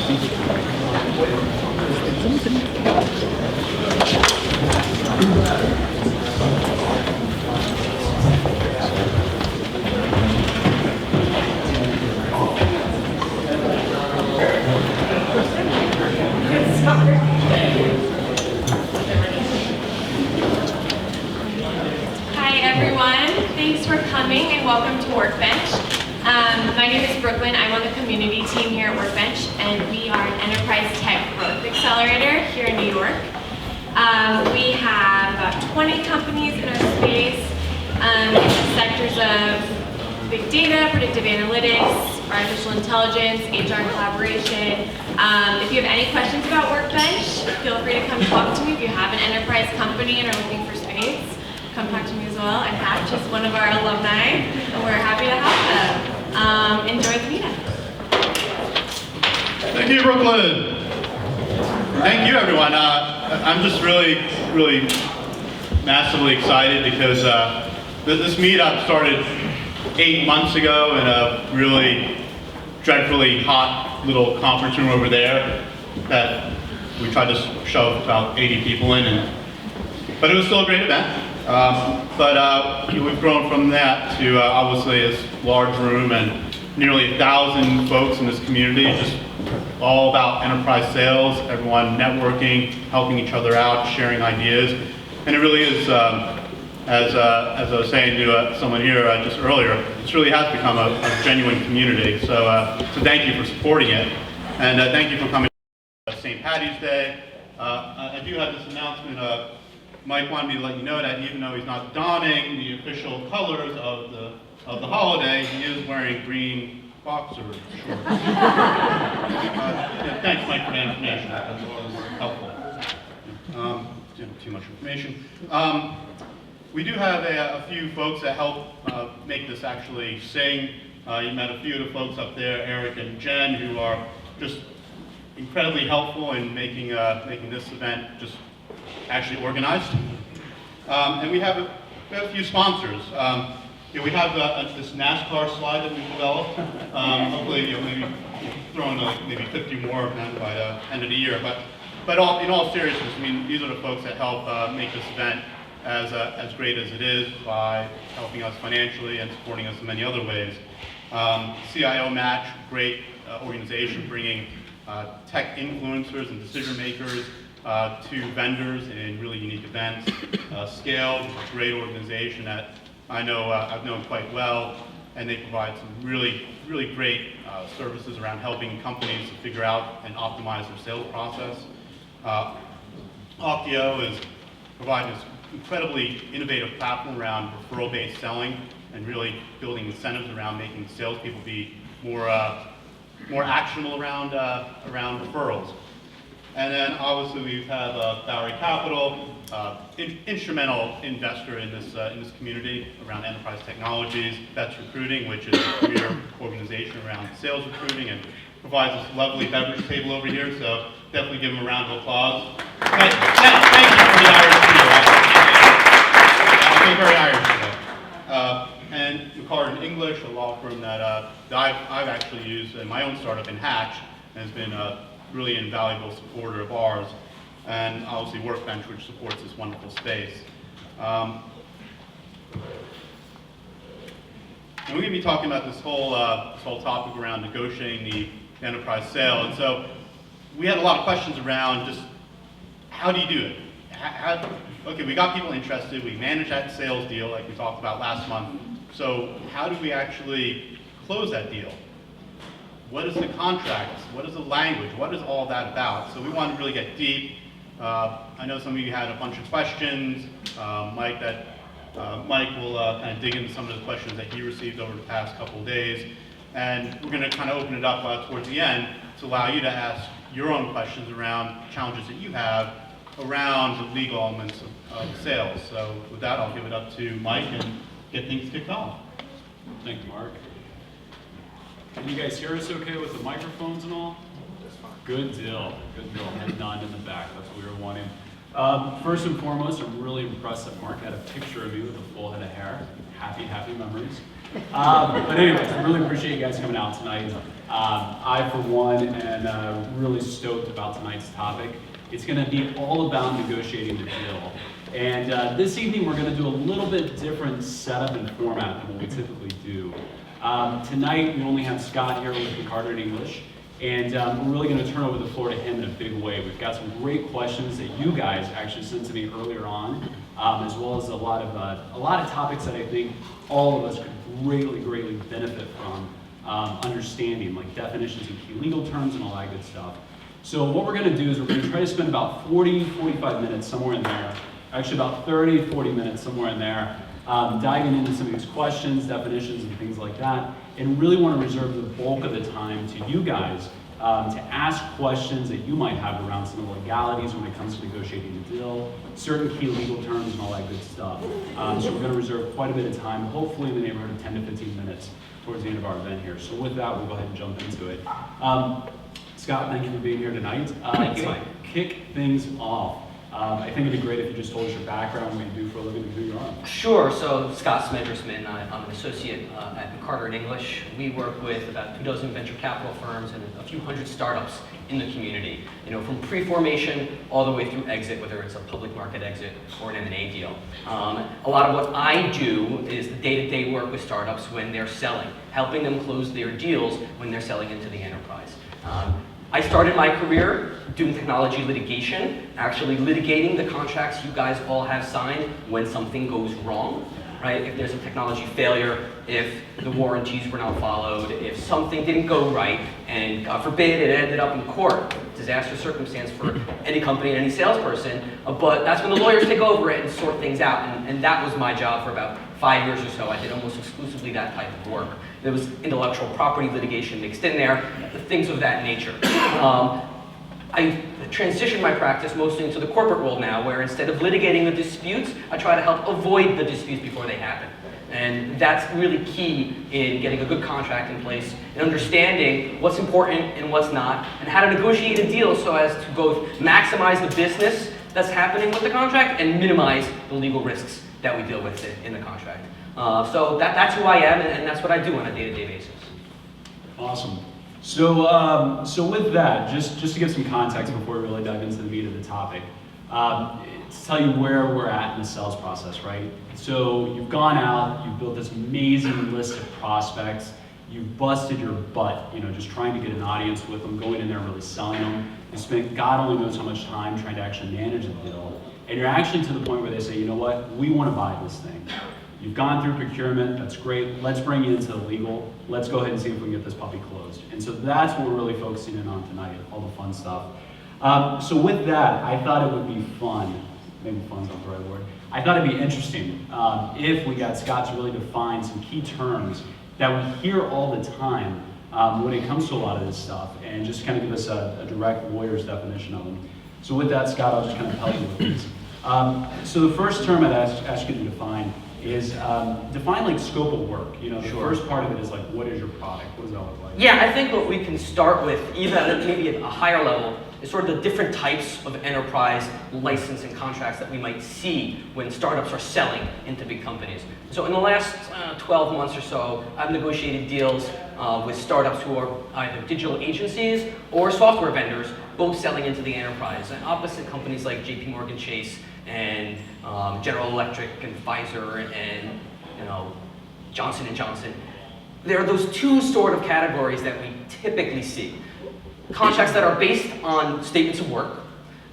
Thanks for coming and welcome to Workbench. My name is Brooklyn. I'm on the community team here at Workbench, and we are an enterprise tech growth accelerator here in New York. We have about 20 companies in our space in the sectors of big data, predictive analytics, artificial intelligence, HR and collaboration. If you have any questions about Workbench, feel free to come talk to me. If you have an enterprise company and are looking for space, come talk to me as well. And Hatch is one of our alumni, and we're happy to have them. Enjoy the meetup. Thank you, Brooklyn. Thank you, everyone. I'm just really massively excited because this meetup started 8 months ago in a really dreadfully hot little conference room over there that we tried to shove about 80 people in, but it was still a great event. We've grown from that to obviously this large room and nearly 1,000 folks in this community, just all about enterprise sales, everyone networking, helping each other out, sharing ideas. And it really is, as I was saying to someone here just earlier, this really has become a genuine community. So thank you for supporting it. And thank you for coming to St. Paddy's Day. I do have this announcement. Mike wanted me to let you know that even though he's not donning the official colors of the holiday, he is wearing green boxer shorts. Thanks, Mike, for that information. That was helpful. Too much information. We do have a few folks that help make this actually sing. You met a few of the folks up there, Eric and Jen, who are just incredibly helpful in making this event just actually organized. And we have a few sponsors. We have this NASCAR slide that we've developed. Hopefully, maybe throw in maybe 50 more of them by the end of the year. But in all seriousness, I mean, these are the folks that help make this event as great as it is by helping us financially and supporting us in many other ways. CIO Match, great organization bringing tech influencers and decision makers to vendors in really unique events. Scale, a great organization that I know I've known quite well, and they provide some really great services around helping companies to figure out and optimize their sales process. Octio is providing this incredibly innovative platform around referral-based selling and really building incentives around making salespeople be more actionable around referrals. And then obviously we have Bowery Capital, instrumental investor in this community around enterprise technologies. That's Recruiting, which is a premier organization around sales recruiting and provides this lovely beverage table over here. So definitely give them a round of applause. Thank you for the Irish too. I feel very Irish today. And McCartan English, a law firm that I've actually used in my own startup in Hatch, and has been really invaluable supporter of ours, and obviously Workbench, which supports this wonderful space. And we're going to be talking about this whole topic around negotiating the enterprise sale. And so we had a lot of questions around just how do you do it? Okay, we got people interested, we managed that sales deal like we talked about last month. So how do we actually close that deal? What is the contract? What is the language? What is all that about? So we want to really get deep. I know some of you had a bunch of questions. Mike will kind of dig into some of the questions that he received over the past couple of days. And we're going to kind of open it up towards the end to allow you to ask your own questions around challenges that you have around the legal elements of sales. So with that, I'll give it up to Mike and get things kicked off. Thank you, Mark. Can you guys hear us okay with the microphones and all? Good deal. Good deal. Head nod in the back. That's what we were wanting. First and foremost, I'm really impressed that Mark had a picture of you with a full head of hair. Happy memories. But anyways, I really appreciate you guys coming out tonight. I, for one, am really stoked about tonight's topic. It's going to be all about negotiating the deal. And this evening, we're going to do a little bit different setup and format than what we typically do. Tonight, we only have Scott here with Carter in English. And we're really going to turn over the floor to him in a big way. We've got some great questions that you guys actually sent to me earlier on, as well as a lot of topics that I think all of us could greatly benefit from understanding, like definitions and key legal terms and all that good stuff. So what we're going to do is we're going to try to spend about 40-45 minutes somewhere in there, actually about 30-40 minutes somewhere in there, diving into some of these questions, definitions, and things like that, and really want to reserve the bulk of the time to you guys to ask questions that you might have around some of the legalities when it comes to negotiating the deal, certain key legal terms and all that good stuff. So we're going to reserve quite a bit of time, hopefully in the neighborhood of 10 to 15 minutes towards the end of our event here. So with that, we'll go ahead and jump into it. Scott, thank you for being here tonight. Thank you. To kick things off, I think it'd be great if you just told us your background, what you do for a living, and who you are. Sure. So Scott Smedgersman, I'm an associate at Carter in English. We work with about 24 venture capital firms and a few hundred startups in the community. You know, from pre-formation all the way through exit, whether it's a public market exit or an M&A deal. A lot of what I do is the day-to-day work with startups when they're selling, helping them close their deals when they're selling into the enterprise. I started my career doing technology litigation, actually litigating the contracts you guys all have signed when something goes wrong, right? If there's a technology failure, if the warranties were not followed, if something didn't go right, and God forbid it ended up in court. Disastrous circumstance for any company and any salesperson, but that's when the lawyers take over it and sort things out, and that was my job for about 5 years or so. I did almost exclusively that type of work. There was intellectual property litigation mixed in there, things of that nature. I transitioned my practice mostly into the corporate world now, where instead of litigating the disputes, I try to help avoid the disputes before they happen. And that's really key in getting a good contract in place and understanding what's important and what's not, and how to negotiate a deal so as to both maximize the business that's happening with the contract and minimize the legal risks that we deal with in the contract. So that's who I am, and that's what I do on a day-to-day basis. Awesome. So with that, just to give some context before we really dive into the meat of the topic, to tell you where we're at in the sales process, right? So you've gone out, you've built this amazing list of prospects, you've busted your butt, just trying to get an audience with them, going in there and really selling them. You spent God only knows how much time trying to actually manage the deal, and you're actually to the point where they say, you know what, we want to buy this thing. You've gone through procurement, that's great. Let's bring you into the legal. Let's go ahead and see if we can get this puppy closed. And so that's what we're really focusing in on tonight, all the fun stuff. So with that, I thought it would be fun, maybe fun's not the right word. I thought it'd be interesting if we got Scott to really define some key terms that we hear all the time when it comes to a lot of this stuff, and just kind of give us a direct lawyer's definition of them. So with that, Scott, I'll just kind of help you with these. So the first term I'd ask you to define is define like scope of work. The Sure. first part of it is like, what is your product? What does that look like? Yeah, I think what we can start with, even at maybe at a higher level, is sort of the different types of enterprise license and contracts that we might see when startups are selling into big companies. So in the last 12 months or so, I've negotiated deals with startups who are either digital agencies or software vendors, both selling into the enterprise, and opposite companies like JP Chase and General Electric and Pfizer and Johnson & Johnson. There are those two sort of categories that we typically see. Contracts that are based on statements of work.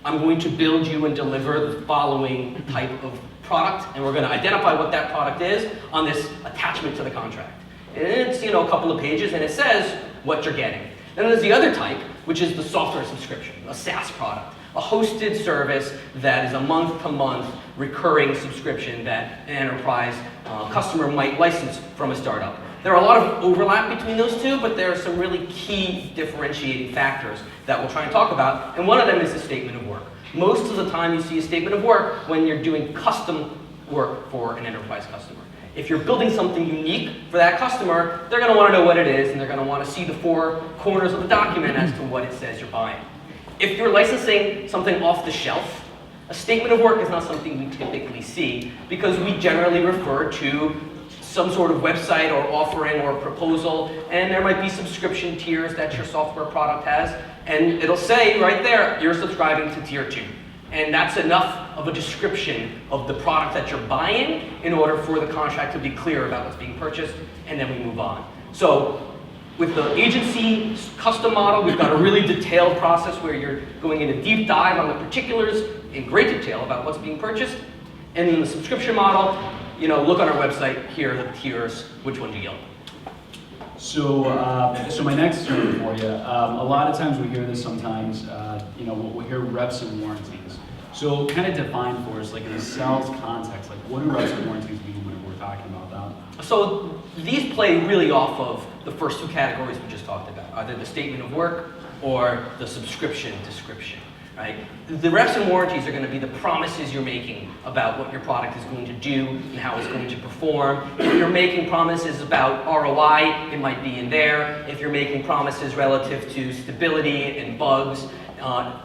I'm going to build you and deliver the following type of product, and we're going to identify what that product is on this attachment to the contract. And it's a couple of pages, and it says what you're getting. Then there's the other type, which is the software subscription, a SaaS product, a hosted service that is a month-to-month recurring subscription that an enterprise customer might license from a startup. There are a lot of overlap between those two, but there are some really key differentiating factors that we'll try and talk about, and one of them is the statement of work. Most of the time you see a statement of work when you're doing custom work for an enterprise customer. If you're building something unique for that customer, they're going to want to know what it is, and they're going to want to see the four corners of the document as to what it says you're buying. If you're licensing something off the shelf, a statement of work is not something we typically see because we generally refer to some sort of website or offering or proposal, and there might be subscription tiers that your software product has, and it'll say right there, you're subscribing to tier 2. And that's enough of a description of the product that you're buying in order for the contract to be clear about what's being purchased, and then we move on. So with the agency custom model, we've got a really detailed process where you're going in a deep dive on the particulars in great detail about what's being purchased. And in the subscription model, look on our website, here are the tiers, which one do you get? So, so my next term for you, a lot of times we hear this sometimes, we hear reps and warranties. So kind of define for us, like in a sales context, like what do reps and warranties mean when we're talking about that? So these play really off of the first two categories we just talked about, either the statement of work or the subscription description. Right? The reps and warranties are going to be the promises you're making about what your product is going to do and how it's going to perform. If you're making promises about ROI, it might be in there. If you're making promises relative to stability and bugs,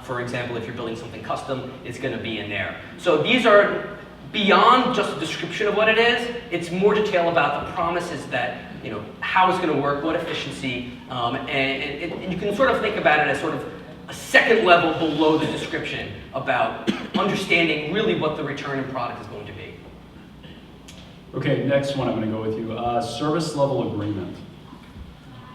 for example, if you're building something custom, it's going to be in there. So these are beyond just a description of what it is. It's more detail about the promises that, how it's going to work, what efficiency, and you can sort of think about it as sort of a second level below the description about understanding really what the return in product is going to be. Okay, next one I'm going to go with you. Service level agreement.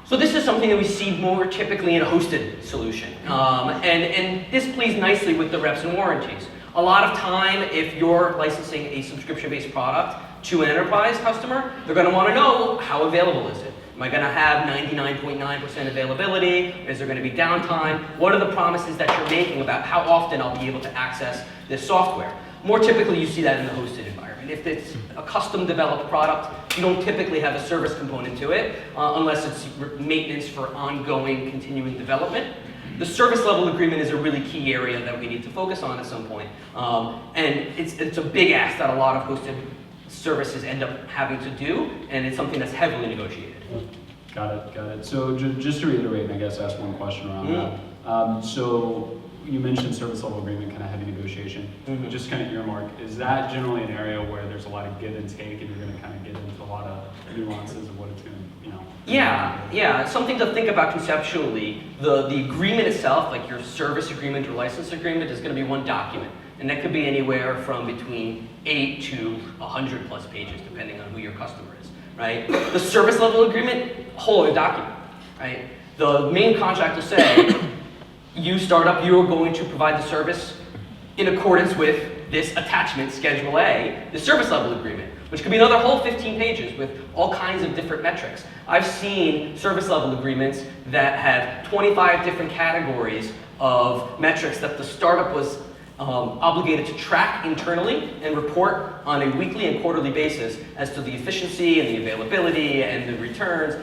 So this is something that we see more typically in a hosted solution. And this plays nicely with the reps and warranties. A lot of time, if you're licensing a subscription-based product to an enterprise customer, they're going to want to know how available is it. Am I going to have 99.9% availability? Is there going to be downtime? What are the promises that you're making about how often I'll be able to access this software? More typically, you see that in the hosted environment. If it's a custom developed product, you don't typically have a service component to it, unless it's maintenance for ongoing, continuing development. The service level agreement is a really key area that we need to focus on at some point. And it's a big ask that a lot of hosted services end up having to do, and it's something that's heavily negotiated. Got it. So just to reiterate, and I guess ask one question around that. So you mentioned service level agreement, kind of heavy negotiation. Just kind of earmark, is that generally an area where there's a lot of give and take, and you're going to kind of get into a lot of nuances of what it's going to, Yeah, it's something to think about conceptually. The agreement itself, like your service agreement or license agreement, is going to be one document. And that could be anywhere from between 8 to 100 plus pages, depending on who your customer is, right? The service level agreement, whole other document, right? The main contract will say, you startup, you are going to provide the service in accordance with this attachment, Schedule A, the service level agreement, which could be another whole 15 pages with all kinds of different metrics. I've seen service level agreements that have 25 different categories of metrics that the startup was obligated to track internally and report on a weekly and quarterly basis as to the efficiency and the availability and the returns.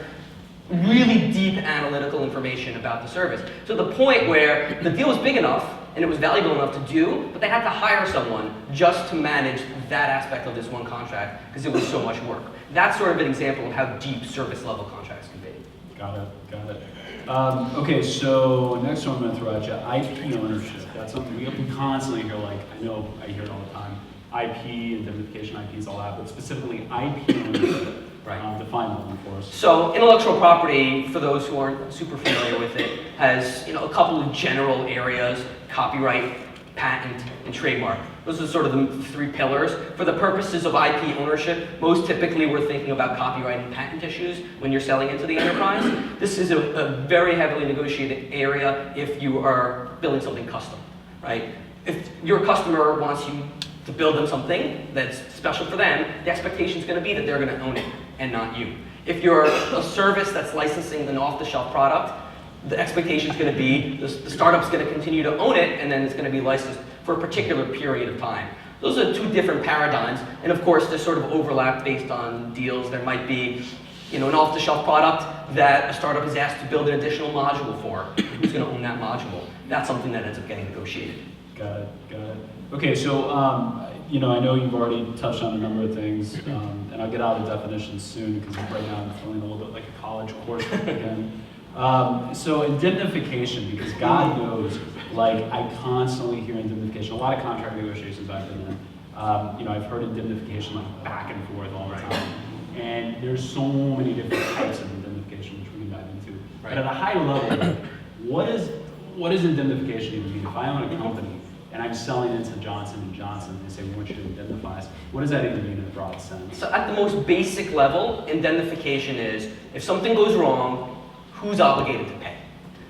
Really deep analytical information about the service. To the point where the deal was big enough and it was valuable enough to do, but they had to hire someone just to manage that aspect of this one contract because it was so much work. That's sort of an example of how deep service level contracts can be. Got it. Okay, so next one I'm going to throw at you, IP ownership. That's something we constantly hear, like, I know I hear it all the time. IP, indemnification, IPs, all that, but specifically IP ownership. Right. Define that one for us. So intellectual property, for those who aren't super familiar with it, has a couple of general areas: copyright, patent, and trademark. Those are sort of the three pillars. For the purposes of IP ownership, most typically we're thinking about copyright and patent issues when you're selling into the enterprise. This is a very heavily negotiated area if you are building something custom, right? If your customer wants you to build them something that's special for them, the expectation is going to be that they're going to own it and not you. If you're a service that's licensing an off-the-shelf product, the expectation is going to be the startup's going to continue to own it, and then it's going to be licensed for a particular period of time. Those are two different paradigms, and of course, there's sort of overlap based on deals. There might be, an off-the-shelf product that a startup is asked to build an additional module for. Who's going to own that module? That's something that ends up getting negotiated. Got it. Okay, so I know you've already touched on a number of things, and I'll get out of definitions soon because right now I'm feeling a little bit like a college course again. So indemnification, because God knows, like I constantly hear indemnification. A lot of contract negotiations I've been in, I've heard indemnification like back and forth all the time. And there's so many different types of indemnification, which we can dive into. Right. But at a high level, what is indemnification even mean? If I own a company and I'm selling into Johnson & Johnson, they say, we want you to indemnify us. What does that even mean in a broad sense? So at the most basic level, indemnification is, if something goes wrong, who's obligated to pay?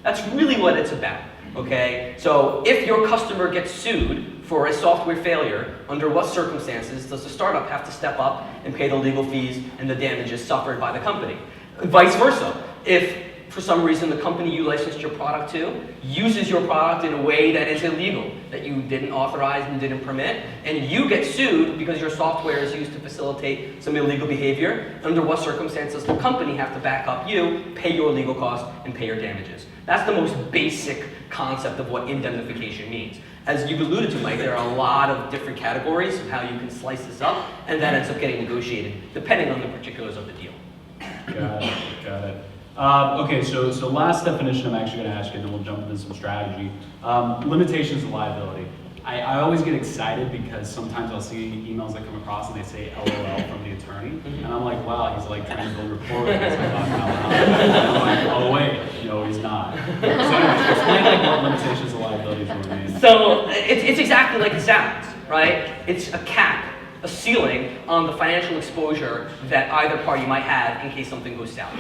That's really what it's about, okay? So if your customer gets sued for a software failure, under what circumstances does the startup have to step up and pay the legal fees and the damages suffered by the company? Vice versa. If for some reason the company you licensed your product to uses your product in a way that is illegal, that you didn't authorize and didn't permit, and you get sued because your software is used to facilitate some illegal behavior, under what circumstances the company have to back up you, pay your legal costs, and pay your damages. That's the most basic concept of what indemnification means. As you've alluded to, Mike, there are a lot of different categories of how you can slice this up, and that ends up getting negotiated depending on the particulars of the deal. Got it. Okay, so last definition I'm actually going to ask you, and then we'll jump into some strategy. Limitations of liability. I always get excited because sometimes I'll see emails that come across and they say LOL from the attorney, and I'm like, wow, he's like trying to build rapport with us. And I'm like, oh wait, no, he's not. So anyways, explain like what limitations of liability really mean. So it's exactly like it sounds, right? It's a cap, a ceiling on the financial exposure that either party might have in case something goes south,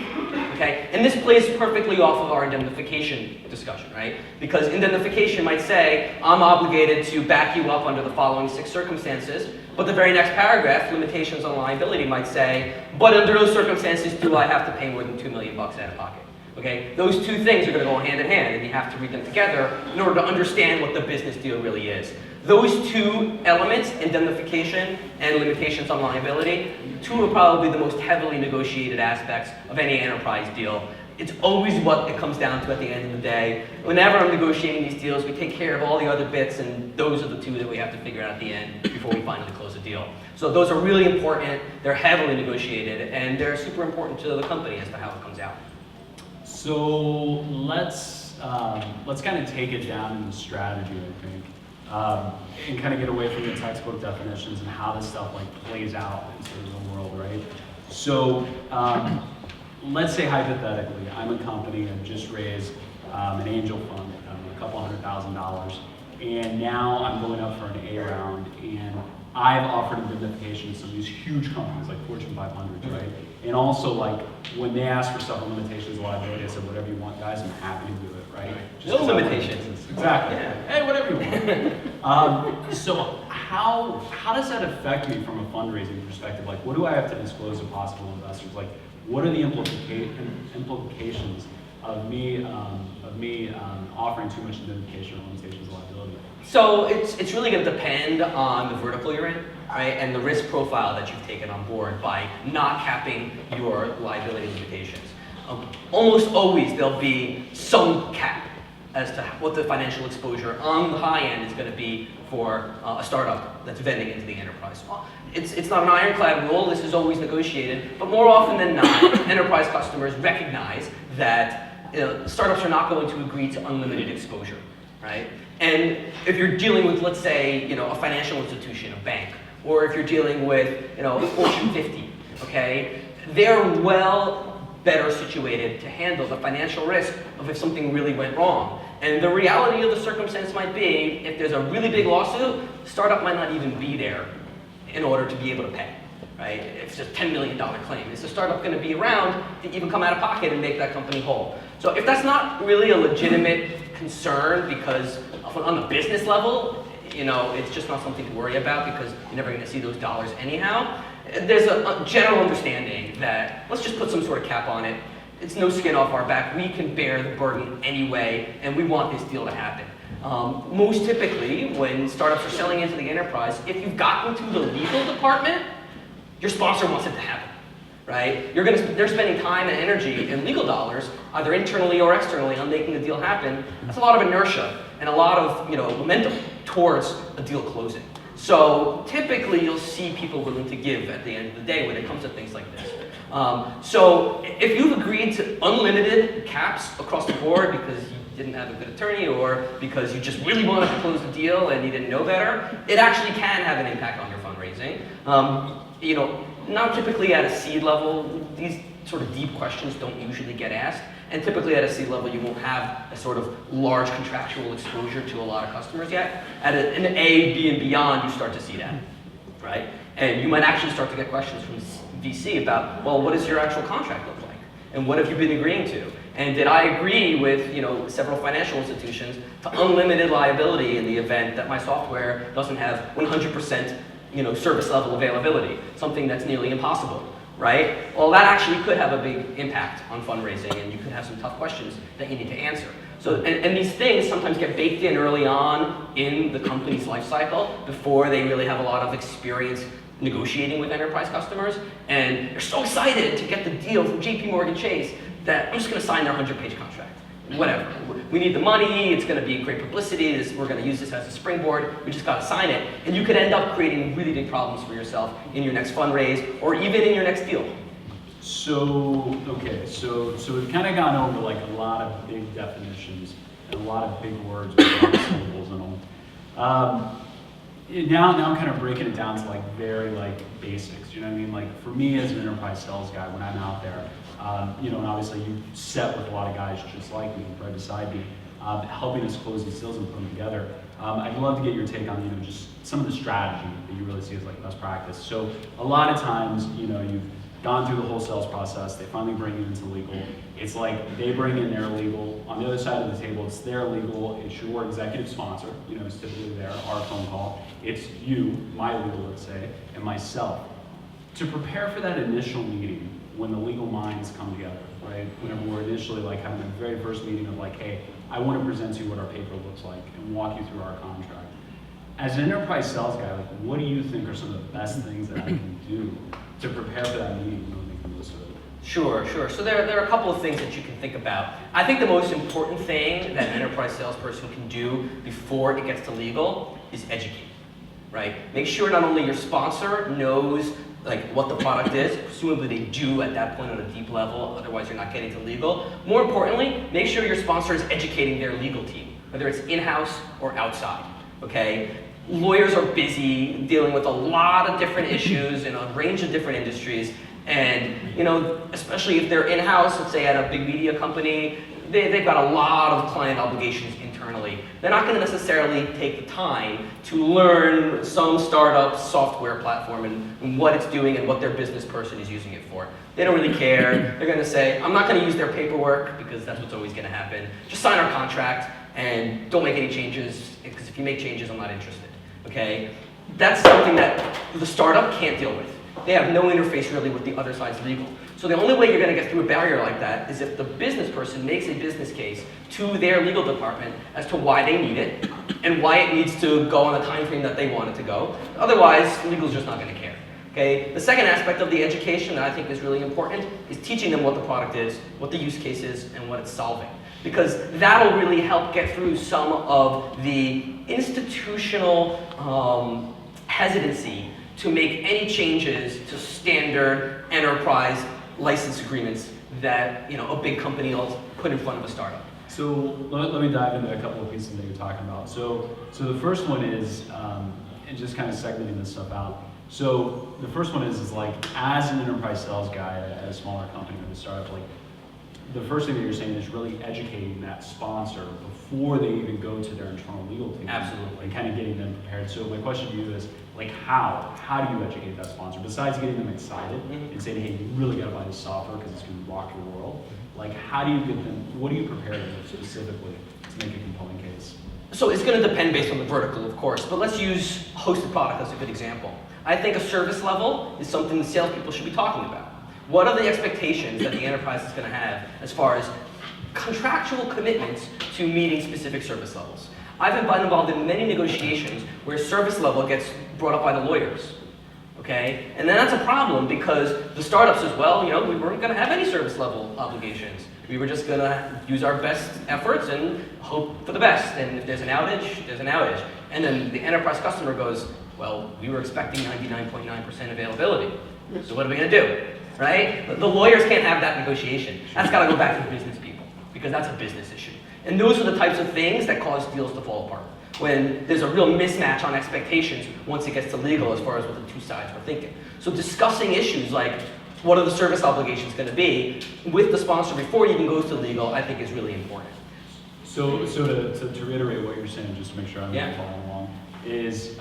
okay? And this plays perfectly off of our indemnification discussion, right? Because indemnification might say, I'm obligated to back you up under the following 6 circumstances, but the very next paragraph, limitations on liability, might say, but under those circumstances, do I have to pay more than $2 million out of pocket? Okay, those two things are going to go hand in hand, and you have to read them together in order to understand what the business deal really is. Those two elements, indemnification and limitations on liability, two are probably the most heavily negotiated aspects of any enterprise deal. It's always what it comes down to at the end of the day. Whenever I'm negotiating these deals, we take care of all the other bits, and those are the two that we have to figure out at the end before we finally close a deal. So those are really important, they're heavily negotiated, and they're super important to the company as to how it comes out. So let's kind of take it down into strategy, I think, and kind of get away from the textbook definitions and how this stuff like plays out into the real world, right? So let's say hypothetically, I'm a company and just raised an angel fund, a couple $100,000, and now I'm going up for an A round, and I've offered indemnification to some of these huge companies like Fortune 500s, right? And also, like, when they ask for stuff on limitations of liability, I said, whatever you want, guys, I'm happy to do it, right? No limitations. Exactly. Yeah. Hey, whatever you want. So how does that affect me from a fundraising perspective? Like, what do I have to disclose to possible investors? Like, what are the implications of me offering too much indemnification or limitations of liability? So it's really going to depend on the vertical you're in, right, and the risk profile that you've taken on board by not capping your liability limitations. Almost always there'll be some cap as to what the financial exposure on the high end is going to be for a startup that's vending into the enterprise. It's not an ironclad rule, this is always negotiated, but more often than not, enterprise customers recognize that startups are not going to agree to unlimited exposure, right? And if you're dealing with, let's say, a financial institution, a bank, or if you're dealing with, Fortune 50, okay, they're better situated to handle the financial risk of if something really went wrong. And the reality of the circumstance might be, if there's a really big lawsuit, the startup might not even be there in order to be able to pay, right? If it's a $10 million claim, is the startup going to be around to even come out of pocket and make that company whole? So if that's not really a legitimate concern because on the business level, it's just not something to worry about because you're never going to see those dollars anyhow, there's a general understanding that let's just put some sort of cap on it. It's no skin off our back. We can bear the burden anyway, and we want this deal to happen. Most typically, when startups are selling into the enterprise, if you've gotten to the legal department, your sponsor wants it to happen, right? They're spending time and energy and legal dollars, either internally or externally, on making the deal happen. That's a lot of inertia and a lot of momentum towards a deal closing. So typically, you'll see people willing to give at the end of the day when it comes to things like this. So if you've agreed to unlimited caps across the board because you didn't have a good attorney or because you just really wanted to close the deal and you didn't know better, it actually can have an impact on your fundraising. Now, typically at a seed level, these sort of deep questions don't usually get asked. And typically at a seed level, you won't have a sort of large contractual exposure to a lot of customers yet. At an A, B, and beyond, you start to see that, right? And you might actually start to get questions from VC about, well, what does your actual contract look like? And what have you been agreeing to? And did I agree with, several financial institutions to unlimited liability in the event that my software doesn't have 100%, service level availability, something that's nearly impossible, right? Well, that actually could have a big impact on fundraising, and you could have some tough questions that you need to answer. So, and these things sometimes get baked in early on in the company's life cycle before they really have a lot of experience negotiating with enterprise customers, and they're so excited to get the deal from JP Morgan Chase that I'm just going to sign their 100-page contract. Whatever. We need the money, it's going to be great publicity, we're going to use this as a springboard, we just got to sign it. And you could end up creating really big problems for yourself in your next fundraise or even in your next deal. So, okay, so we've kind of gone over like a lot of big definitions and a lot of big words with a lot of syllables in them. Now I'm kind of breaking it down to like very like basics. You know what I mean? Like for me as an enterprise sales guy, when I'm out there, and obviously you set with a lot of guys just like me, right beside me, helping us close these deals and put them together. I'd love to get your take on, just some of the strategy that you really see as like best practice. So a lot of times, you've gone through the whole sales process, they finally bring you into legal. It's like they bring in their legal. On the other side of the table, it's their legal, it's your executive sponsor, it's typically there, our phone call. It's you, my legal, let's say, and myself. To prepare for that initial meeting, when the legal minds come together, right? Whenever we're initially like having the very first meeting of like, hey, I want to present to you what our paper looks like and walk you through our contract. As an enterprise sales guy, like, what do you think are some of the best things that I can do to prepare for that meeting when we can listen to it? Sure. So there are a couple of things that you can think about. I think the most important thing that an enterprise salesperson can do before it gets to legal is educate, right? Make sure not only your sponsor knows like what the product is, presumably they do at that point on a deep level, otherwise you're not getting to legal. More importantly, make sure your sponsor is educating their legal team, whether it's in-house or outside, okay? Lawyers are busy dealing with a lot of different issues in a range of different industries, and especially if they're in-house, let's say at a big media company, they've got a lot of client obligations internally. They're not going to necessarily take the time to learn some startup software platform and what it's doing and what their business person is using it for. They don't really care. They're going to say, I'm not going to use their paperwork because that's what's always going to happen. Just sign our contract and don't make any changes, because if you make changes, I'm not interested. Okay? That's something that the startup can't deal with. They have no interface really with the other side's legal. So the only way you're going to get through a barrier like that is if the business person makes a business case to their legal department as to why they need it and why it needs to go on the time frame that they want it to go. Otherwise, legal's just not going to care. Okay? The second aspect of the education that I think is really important is teaching them what the product is, what the use case is, and what it's solving. Because that'll really help get through some of the institutional hesitancy to make any changes to standard enterprise license agreements that a big company will put in front of a startup. So let me dive into a couple of pieces that you're talking about. So the first one is, and just kind of segmenting this stuff out. So the first one is like, as an enterprise sales guy at a smaller company or a startup, like the first thing that you're saying is really educating that sponsor before they even go to their internal legal team. Absolutely. And kind of getting them prepared. So my question to you is, like, how do you educate that sponsor? Besides getting them excited and saying, hey, you really got to buy this software because it's going to rock your world. Like, how do you get them, what do you prepare them with specifically to make a compelling case? So it's going to depend based on the vertical, of course, but let's use hosted product as a good example. I think a service level is something the salespeople should be talking about. What are the expectations that the enterprise is going to have as far as contractual commitments to meeting specific service levels? I've been involved in many negotiations where service level gets brought up by the lawyers, okay? And then that's a problem because the startup says, well, we weren't going to have any service level obligations. We were just going to use our best efforts and hope for the best. And if there's an outage, there's an outage. And then the enterprise customer goes, well, we were expecting 99.9% availability. So what are we going to do, right? The lawyers can't have that negotiation. That's got to go back to the business people because that's a business issue. And those are the types of things that cause deals to fall apart. when there's a real mismatch on expectations once it gets to legal as far as what the two sides were thinking. So discussing issues like what are the service obligations going to be with the sponsor before it even goes to legal, I think is really important. So to reiterate what you're saying, just to make sure I'm Yeah. following along, is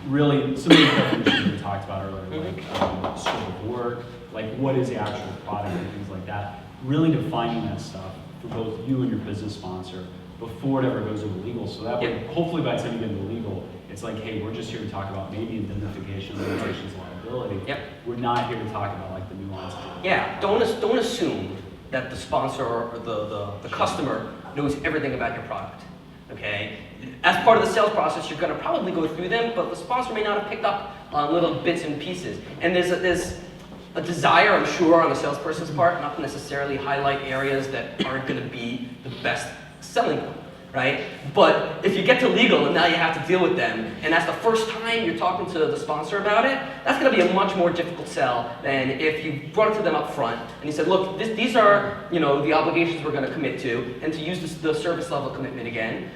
really some of the definitions we talked about earlier, like scope of work, like what is the actual product and things like that. Really defining that stuff for both you and your business sponsor before it ever goes into legal. So that way, hopefully by the time you get into legal, it's like, hey, we're just here to talk about maybe indemnification, limitations, liability. Yep. We're not here to talk about like the nuances. Yeah, don't assume that the sponsor or the customer knows everything about your product, okay? As part of the sales process, you're gonna probably go through them, but the sponsor may not have picked up on little bits and pieces. And there's a desire, I'm sure, on the salesperson's part, not to necessarily highlight areas that aren't gonna be the best selling point, right? But if you get to legal and now you have to deal with them, and that's the first time you're talking to the sponsor about it, that's gonna be a much more difficult sell than if you brought it to them up front and you said, look, these are the obligations we're gonna commit to, and to use the service level commitment again.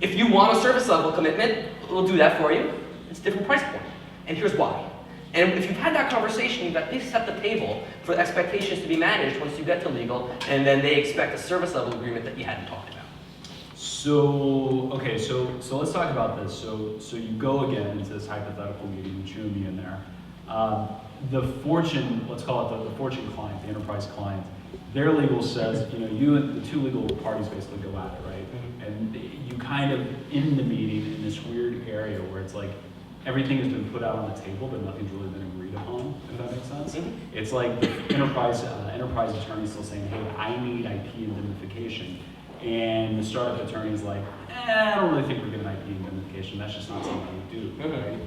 If you want a service level commitment, we'll do that for you. It's a different price point, and here's why. And if you've had that conversation, you've at least set the table for expectations to be managed once you get to legal, and then they expect a service level agreement that you hadn't talked about. So, okay, so let's talk about this. So you go again into this hypothetical meeting with you and me in there. The Fortune, let's call it the Fortune client, the enterprise client, their legal says, you and the two legal parties basically go at it, right? And you kind of, in the meeting, in this weird area where it's like, everything has been put out on the table, but nothing's really been agreed upon, if that makes sense. It's like the enterprise attorney still saying, hey, I need IP indemnification. And the startup attorney is like, I don't really think we're giving IP indemnification. That's just not something we do, right?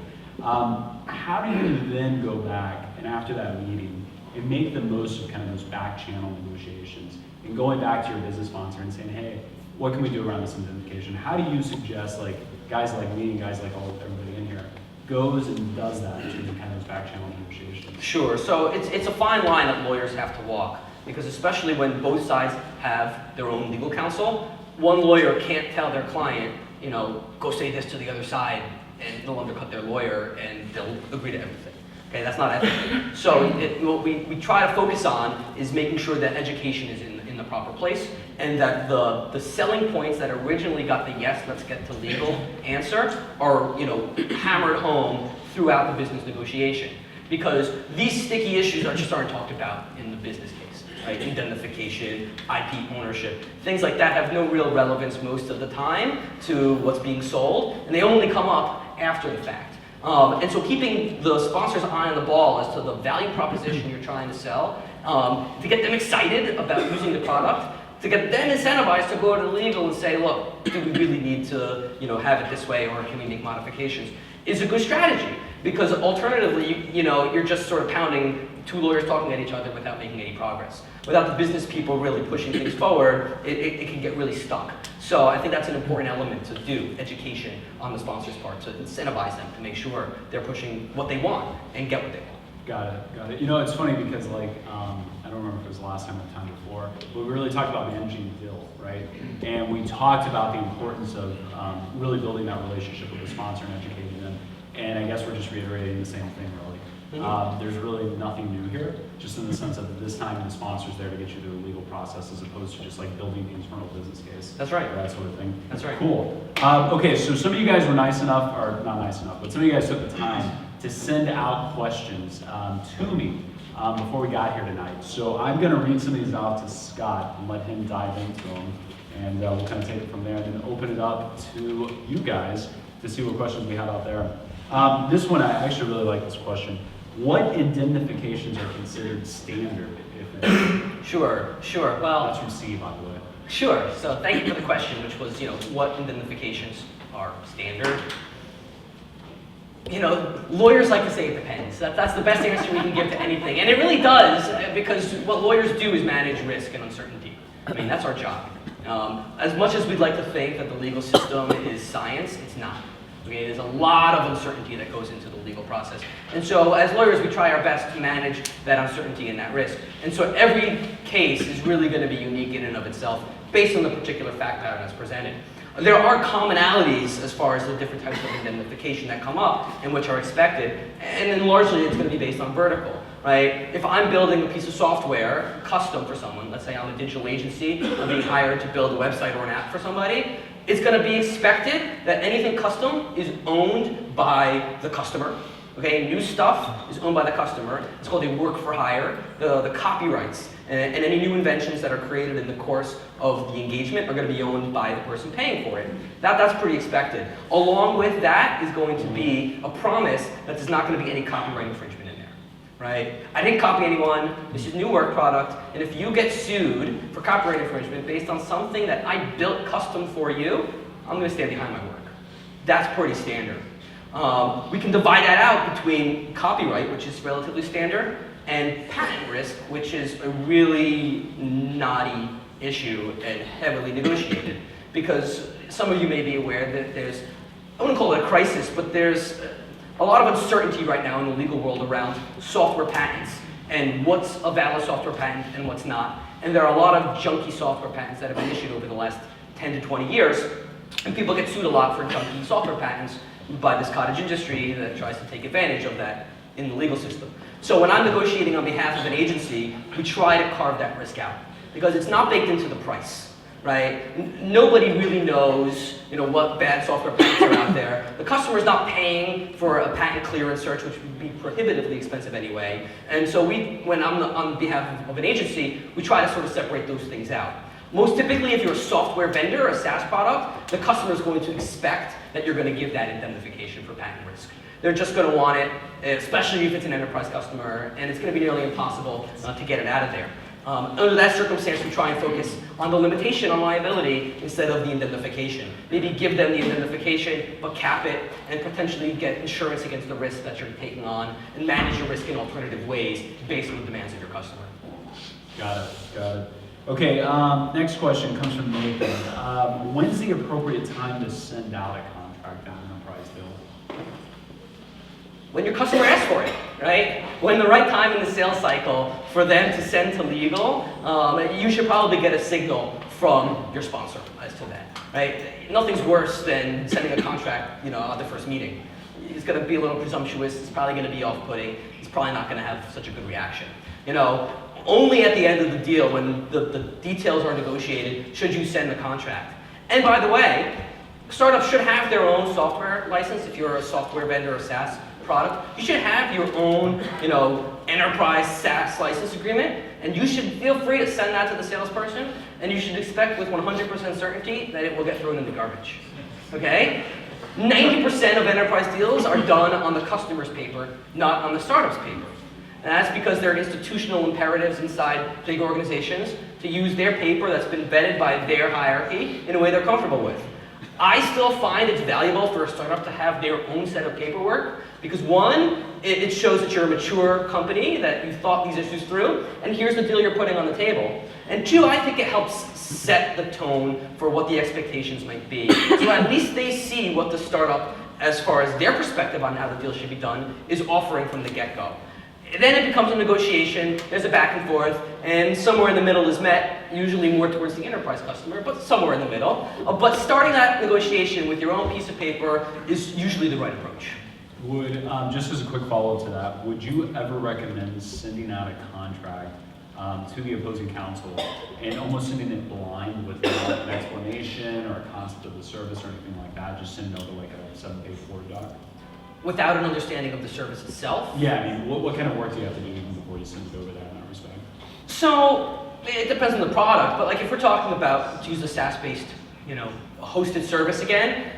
How do you then go back, and after that meeting, and make the most of kind of those back channel negotiations, and going back to your business sponsor and saying, hey, what can we do around this indemnification? How do you suggest, like, guys like me and guys like everybody in here, goes and does that in terms of kind of those back channel negotiations? Sure. So it's a fine line that lawyers have to walk, because especially when both sides have their own legal counsel, one lawyer can't tell their client, go say this to the other side, and they'll undercut their lawyer and they'll agree to everything. Okay, that's not ethical. So what we try to focus on is making sure that education is in the proper place, and that the selling points that originally got the yes, let's get to legal answer are hammered home throughout the business negotiation. Because these sticky issues aren't talked about in the business case, right? Indemnification, IP ownership, things like that have no real relevance most of the time to what's being sold, and they only come up after the fact. And so keeping the sponsor's eye on the ball as to the value proposition you're trying to sell, to get them excited about using the product, to get them incentivized to go to legal and say, look, do we really need to have it this way, or can we make modifications, is a good strategy. Because alternatively, you're just sort of pounding two lawyers talking at each other without making any progress. Without the business people really pushing things forward, it can get really stuck. So I think that's an important element to do, education on the sponsor's part, to incentivize them to make sure they're pushing what they want and get what they want. Got it. It's funny because I don't remember if it was the last time or the time before, but we really talked about managing the deal, right? And we talked about the importance of really building that relationship with the sponsor and educating them. And I guess we're just reiterating the same thing, really. There's really nothing new here, just in the sense that this time the sponsor's there to get you through the legal process as opposed to just like building the internal business case. That's right. That sort of thing. That's right. Cool. Okay, so some of you guys were nice enough, or not nice enough, but some of you guys took the time to send out questions to me before we got here tonight. So I'm going to read some of these off to Scott and let him dive into them, and we'll kind of take it from there and then open it up to you guys to see what questions we have out there. This one, I actually really like this question. What indemnifications are considered standard, if any? Sure. Well, That's from Steve, by the way. Sure. So thank you for the question, which was, what indemnifications are standard? Lawyers like to say it depends. That's the best answer we can give to anything. And it really does, because what lawyers do is manage risk and uncertainty. I mean, that's our job. As much as we'd like to think that the legal system is science, it's not. Okay, there's a lot of uncertainty that goes into the legal process. And so as lawyers, we try our best to manage that uncertainty and that risk. And so every case is really going to be unique in and of itself based on the particular fact pattern that's presented. There are commonalities as far as the different types of indemnification that come up and which are expected, and then largely it's going to be based on vertical, right? If I'm building a piece of software custom for someone, let's say I'm a digital agency, I'm being hired to build a website or an app for somebody, it's going to be expected that anything custom is owned by the customer. Okay, new stuff is owned by the customer. It's called a work for hire. The copyrights and any new inventions that are created in the course of the engagement are going to be owned by the person paying for it. That's pretty expected. Along with that is going to be a promise that there's not going to be any copyright infringement in there, right? I didn't copy anyone. This is new work product, and if you get sued for copyright infringement based on something that I built custom for you, I'm going to stand behind my work. That's pretty standard. We can divide that out between copyright, which is relatively standard, and patent risk, which is a really knotty issue and heavily negotiated. Because some of you may be aware that there's, I wouldn't call it a crisis, but there's a lot of uncertainty right now in the legal world around software patents and what's a valid software patent and what's not. And there are a lot of junky software patents that have been issued over the last 10 to 20 years, and people get sued a lot for junky software patents by this cottage industry that tries to take advantage of that in the legal system. So when I'm negotiating on behalf of an agency, we try to carve that risk out because it's not baked into the price, right? Nobody really knows, what bad software patents are out there. The customer's not paying for a patent clearance search, which would be prohibitively expensive anyway. And so when I'm on behalf of an agency, we try to sort of separate those things out. Most typically, if you're a software vendor, a SaaS product, the customer is going to expect that you're going to give that indemnification for patent risk. They're just going to want it, especially if it's an enterprise customer, and it's going to be nearly impossible to get it out of there. Under that circumstance, we try and focus on the limitation on liability instead of the indemnification. Maybe give them the indemnification, but cap it, and potentially get insurance against the risk that you're taking on, and manage your risk in alternative ways based on the demands of your customer. Got it. Okay, next question comes from Nathan. When's the appropriate time to send out a contract on an enterprise deal? When your customer asks for it, right? When the right time in the sales cycle for them to send to legal, you should probably get a signal from your sponsor as to that, right? Nothing's worse than sending a contract, at the first meeting. It's going to be a little presumptuous. It's probably going to be off-putting. It's probably not going to have such a good reaction. Only at the end of the deal, when the details are negotiated, should you send the contract. And by the way, startups should have their own software license. If you're a software vendor or SaaS product, you should have your own, enterprise SaaS license agreement, and you should feel free to send that to the salesperson, and you should expect with 100% certainty that it will get thrown in the garbage. Okay? 90% of enterprise deals are done on the customer's paper, not on the startup's paper. And that's because there are institutional imperatives inside big organizations to use their paper that's been vetted by their hierarchy in a way they're comfortable with. I still find it's valuable for a startup to have their own set of paperwork because one, it shows that you're a mature company, that you thought these issues through, and here's the deal you're putting on the table. And two, I think it helps set the tone for what the expectations might be. So at least they see what the startup, as far as their perspective on how the deal should be done, is offering from the get-go. Then it becomes a negotiation, there's a back and forth, and somewhere in the middle is met, usually more towards the enterprise customer, but somewhere in the middle. But starting that negotiation with your own piece of paper is usually the right approach. Would, just as a quick follow-up to that, would you ever recommend sending out a contract to the opposing counsel and almost sending it blind without an explanation or a concept of the service or anything like that, just send it over like a 7-page Word doc? Without an understanding of the service itself? Yeah, what kind of work do you have to do even before you send it over there in that respect? So, it depends on the product, but like if we're talking about, to use a SaaS-based, hosted service again,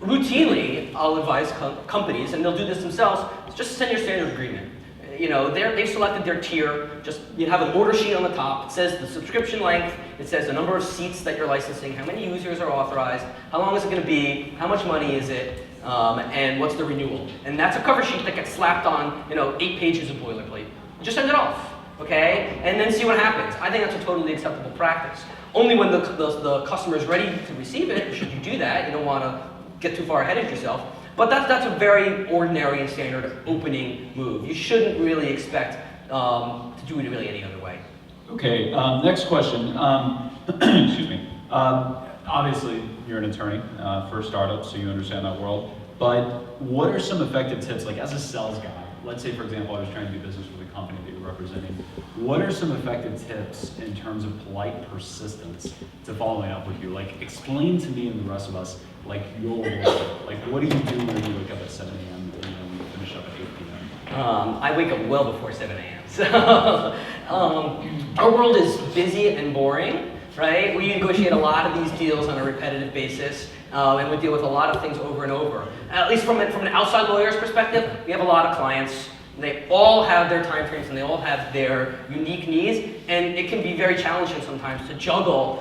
routinely I'll advise companies, and they'll do this themselves, just send your standard agreement. They've selected their tier, just you have an order sheet on the top, it says the subscription length, it says the number of seats that you're licensing, how many users are authorized, how long is it going to be, how much money is it, and what's the renewal. And that's a cover sheet that gets slapped on, 8 pages of boilerplate. Just send it off, okay? And then see what happens. I think that's a totally acceptable practice. Only when the customer is ready to receive it should you do that. You don't want to get too far ahead of yourself. But that's a very ordinary and standard opening move. You shouldn't really expect to do it really any other way. Okay, next question. Excuse me. obviously, you're an attorney for a startup, so you understand that world. But what are some effective tips, like as a sales guy? Let's say, for example, I was trying to do business with a company that you're representing. What are some effective tips in terms of polite persistence to following up with you? Like, explain to me and the rest of us, like, your world. Like, what do you do when you wake up at 7 a.m. and then you finish up at 8 p.m.? I wake up well before 7 a.m. So, our world is busy and boring, right? We negotiate a lot of these deals on a repetitive basis, and we deal with a lot of things over and over. At least from an outside lawyer's perspective, we have a lot of clients. They all have their time frames and they all have their unique needs, and it can be very challenging sometimes to juggle,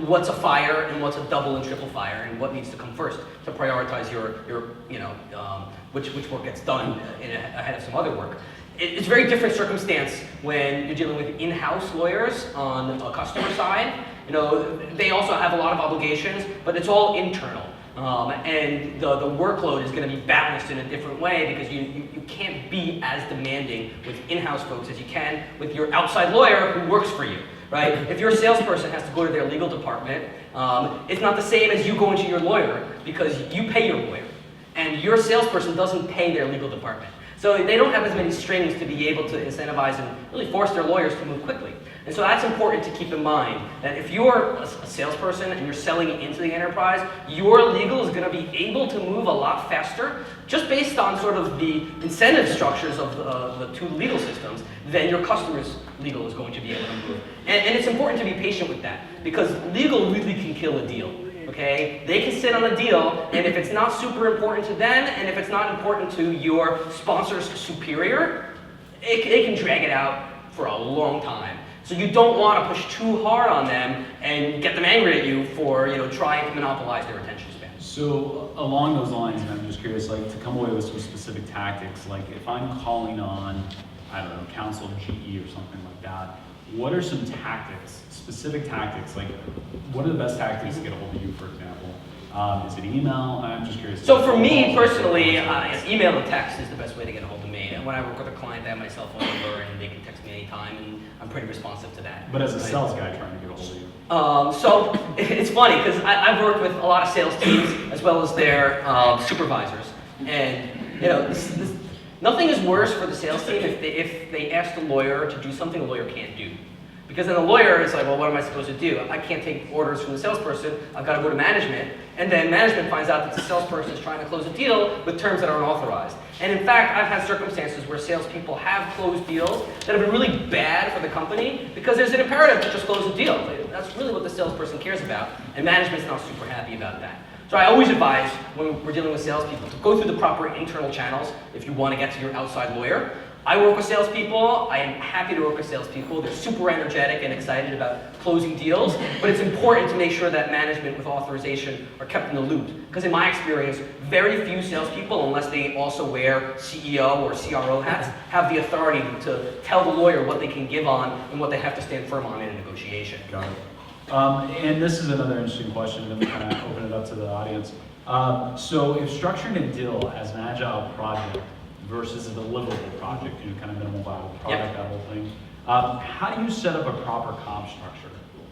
what's a fire and what's a double and triple fire, and what needs to come first to prioritize your which work gets done ahead of some other work. It's a very different circumstance when you're dealing with in-house lawyers on a customer side. They also have a lot of obligations, but it's all internal. And the workload is going to be balanced in a different way because you can't be as demanding with in-house folks as you can with your outside lawyer who works for you, right? If your salesperson has to go to their legal department, it's not the same as you going to your lawyer because you pay your lawyer, and your salesperson doesn't pay their legal department. So they don't have as many strings to be able to incentivize and really force their lawyers to move quickly. And so that's important to keep in mind, that if you're a salesperson and you're selling into the enterprise, your legal is going to be able to move a lot faster just based on sort of the incentive structures of the two legal systems than your customer's legal is going to be able to move. And it's important to be patient with that because legal really can kill a deal. Okay? They can sit on a deal, and if it's not super important to them, and if it's not important to your sponsor's superior, it can drag it out for a long time. So you don't want to push too hard on them and get them angry at you for trying to monopolize their attention span. So along those lines, and I'm just curious, like to come away with some specific tactics, like if I'm calling on, I don't know, Counsel GE or something like that, what are some tactics, specific tactics, like what are the best tactics to get a hold of you, for example? Is it email? I'm just curious. So for me personally, email and text is the best way to get a hold of me. And when I work with a client, they have my cell phone number and they can text me anytime, and I'm pretty responsive to that. But as a sales guy trying to get a hold of you? So it's funny because I've worked with a lot of sales teams as well as their supervisors, and nothing is worse for the sales team if they ask the lawyer to do something the lawyer can't do. Because then the lawyer is like, well, what am I supposed to do? I can't take orders from the salesperson. I've got to go to management. And then management finds out that the salesperson is trying to close a deal with terms that are unauthorized. And in fact, I've had circumstances where salespeople have closed deals that have been really bad for the company because there's an imperative to just close a deal. That's really what the salesperson cares about, and management's not super happy about that. So I always advise when we're dealing with salespeople to go through the proper internal channels if you want to get to your outside lawyer. I work with salespeople. I am happy to work with salespeople. They're super energetic and excited about closing deals, but it's important to make sure that management with authorization are kept in the loop. Because in my experience, very few salespeople, unless they also wear CEO or CRO hats, have the authority to tell the lawyer what they can give on and what they have to stand firm on in a negotiation. Got it. And this is another interesting question, and then we kind of open it up to the audience. So if structuring a deal as an agile project versus a deliverable project, kind of minimal viable product, that whole thing, how do you set up a proper comp structure?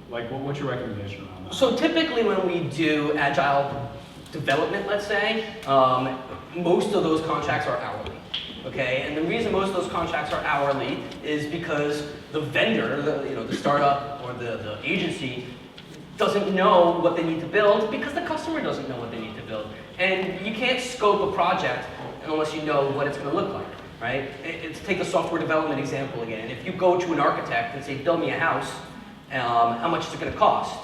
Like, what's your recommendation around that? So typically when we do agile development, let's say, most of those contracts are hourly. Okay, and the reason most of those contracts are hourly is because the vendor, the startup or the agency, doesn't know what they need to build because the customer doesn't know what they need to build. And you can't scope a project unless you know what it's going to look like, right? Take the software development example again. If you go to an architect and say, build me a house, how much is it going to cost?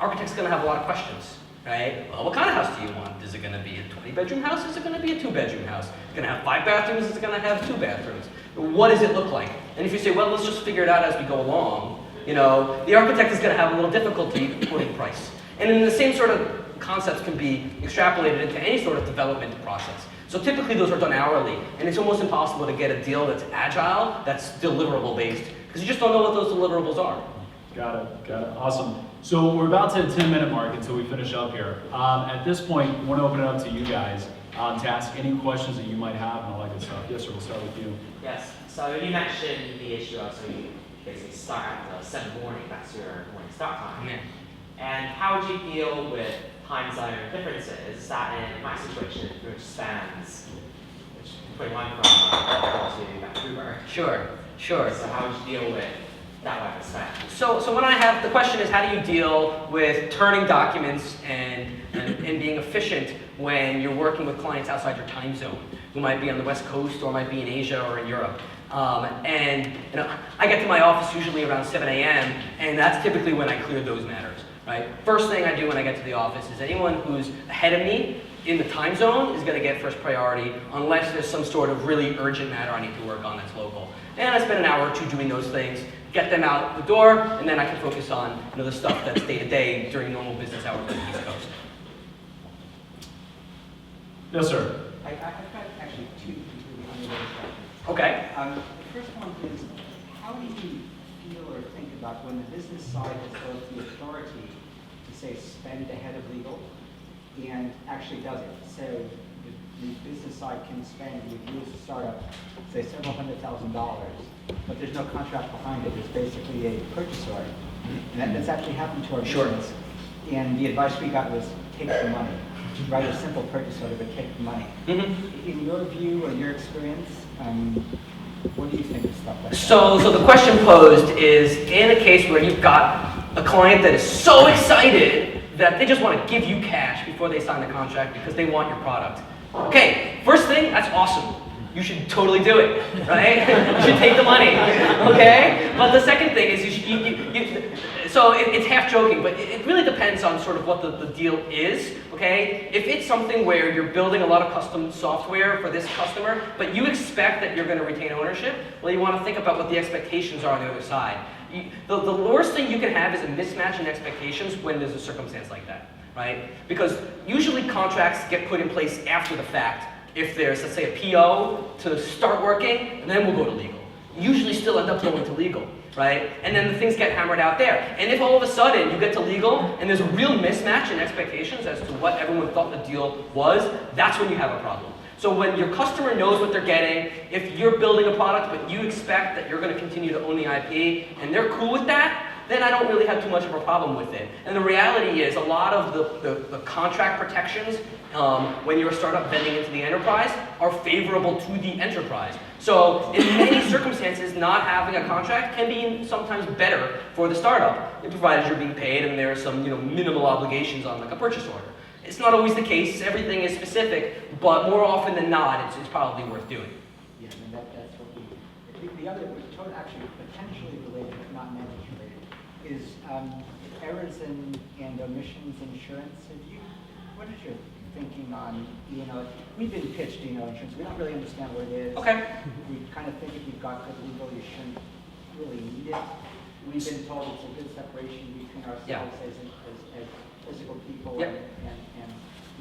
Architect's going to have a lot of questions, right? Well, what kind of house do you want? Is it going to be a 20-bedroom house? Is it going to be a 2-bedroom house? Is it going to have 5 bathrooms? Is it going to have 2 bathrooms? What does it look like? And if you say, well, let's just figure it out as we go along, the architect is going to have a little difficulty quoting price. And then the same sort of concepts can be extrapolated into any sort of development process. So typically those are done hourly, and it's almost impossible to get a deal that's agile, that's deliverable based, because you just don't know what those deliverables are. Got it, awesome. So we're about to the 10-minute mark until we finish up here. At this point, I want to open it up to you guys to ask any questions that you might have and all that good stuff. Yes, sir, we'll start with you. Yes, so you mentioned the issue of, so you basically start at 7 morning, that's your morning start time. Yeah. And how would you deal with time zone differences that in my situation, which spans, which putting one from Liverpool to Vancouver. Sure, sure. So how would you deal with that type of span? So when I have, the question is, how do you deal with turning documents and being efficient when you're working with clients outside your time zone, who might be on the West Coast or might be in Asia or in Europe? And you know, I get to my office usually around 7 a.m. and that's typically when I clear those matters, right? First thing I do when I get to the office is anyone who's ahead of me in the time zone is going to get first priority unless there's some sort of really urgent matter I need to work on that's local. And I spend an hour or two doing those things, get them out the door, and then I can focus on the stuff that's day-to-day during normal business hours on the East Coast. Yes, sir. I've got actually two completely unrelated questions. Okay. The first one is, how do you feel or think about when the business side has both the authority to say spend ahead of legal and actually does it? So the business side can spend with you as a startup, say several $100,000, but there's no contract behind it. It's basically a purchase order. And that's actually happened to our business. And the advice we got was take the money. Write a simple purchase order, but take the money. Mm-hmm. In your view or your experience, what do you think of stuff like that? So the question posed is, in a case where you've got a client that is so excited that they just want to give you cash before they sign the contract because they want your product. Okay, first thing, that's awesome. You should totally do it, right? You should take the money, okay? But the second thing is, it's half joking, but it really depends on sort of what the deal is, okay? If it's something where you're building a lot of custom software for this customer, but you expect that you're going to retain ownership, well, you want to think about what the expectations are on the other side. The worst thing you can have is a mismatch in expectations when there's a circumstance like that, right? Because usually contracts get put in place after the fact. If there's, let's say, a PO to start working, and then we'll go to legal. Usually still end up going to legal, right? And then the things get hammered out there. And if all of a sudden you get to legal and there's a real mismatch in expectations as to what everyone thought the deal was, that's when you have a problem. So when your customer knows what they're getting, if you're building a product but you expect that you're going to continue to own the IP and they're cool with that, then I don't really have too much of a problem with it. And the reality is a lot of the contract protections when you're a startup vending into the enterprise are favorable to the enterprise. So in many circumstances, not having a contract can be sometimes better for the startup, provided you're being paid and there are some minimal obligations on like a purchase order. It's not always the case, everything is specific, but more often than not, it's probably worth doing. Yeah, and that's what we. The other, actually potentially related, but not managed related, is errors and omissions insurance. What is your thinking on we've been pitched insurance. We don't really understand what it is. Okay. We kind of think if you've got good legal, you shouldn't really need it. We've been told it's a good separation between ourselves as physical people and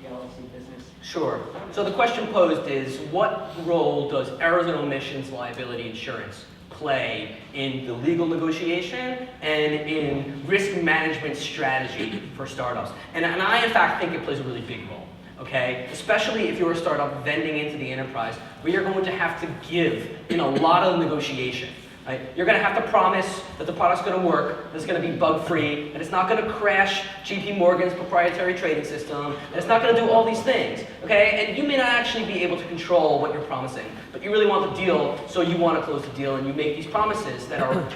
the LLC business. Sure. So the question posed is, what role does errors and omissions liability insurance play in the legal negotiation and in risk management strategy for startups? And I, in fact, think it plays a really big role. Okay, especially if you're a startup vending into the enterprise, where you're going to have to give in a lot of negotiation. Right? You're going to have to promise that the product's going to work, that it's going to be bug-free, that it's not going to crash JP Morgan's proprietary trading system, that it's not going to do all these things. Okay, and you may not actually be able to control what you're promising, but you really want the deal, so you want to close the deal, and you make these promises that